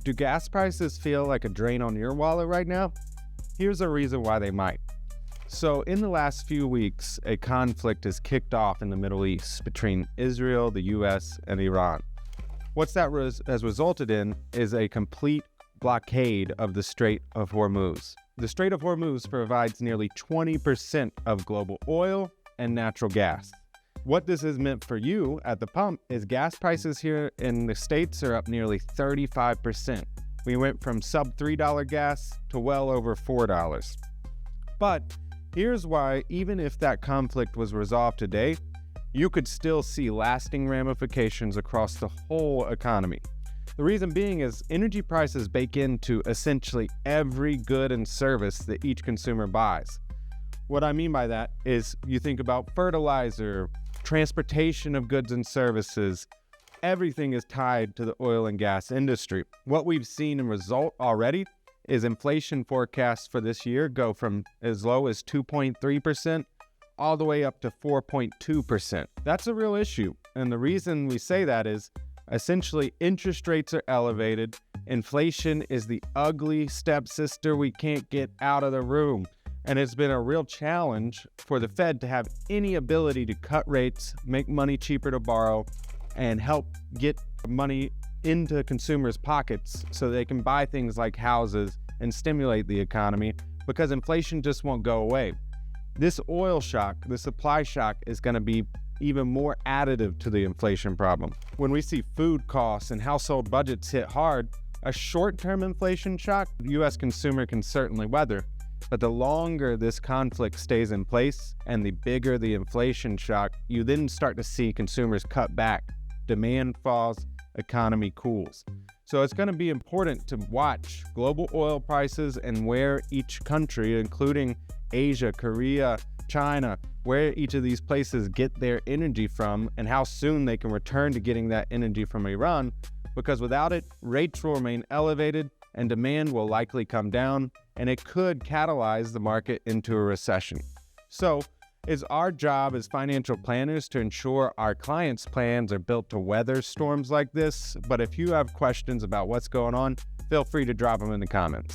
Do gas prices feel like a drain on your wallet right now? Here's a reason why they might. So in the last few weeks, a conflict has kicked off in the Middle East between Israel, the US, and Iran. What that has resulted in is a complete blockade of the Strait of Hormuz. The Strait of Hormuz provides nearly 20% of global oil and natural gas. What this has meant for you at the pump is gas prices here in the States are up nearly 35%. We went from sub $3 gas to well over $4. But here's why, even if that conflict was resolved today, you could still see lasting ramifications across the whole economy. The reason being is energy prices bake into essentially every good and service that each consumer buys. What I mean by that is you think about fertilizer, transportation of goods and services, everything is tied to the oil and gas industry. What we've seen in result already is inflation forecasts for this year go from as low as 2.3% all the way up to 4.2%. That's a real issue. And the reason we say that is essentially interest rates are elevated. Inflation is the ugly stepsister we can't get out of the room. And it's been a real challenge for the Fed to have any ability to cut rates, make money cheaper to borrow, and help get money into consumers' pockets so they can buy things like houses and stimulate the economy, because inflation just won't go away. This oil shock, the supply shock, is going to be even more additive to the inflation problem. When we see food costs and household budgets hit hard, a short-term inflation shock the U.S. consumer can certainly weather. But the longer this conflict stays in place and the bigger the inflation shock, you then start to see consumers cut back. Demand falls, economy cools. So it's going to be important to watch global oil prices and where each country, including Asia, Korea, China, where each of these places get their energy from and how soon they can return to getting that energy from Iran, because without it, rates will remain elevated and demand will likely come down, and it could catalyze the market into a recession. So it's our job as financial planners to ensure our clients' plans are built to weather storms like this. But if you have questions about what's going on, feel free to drop them in the comments.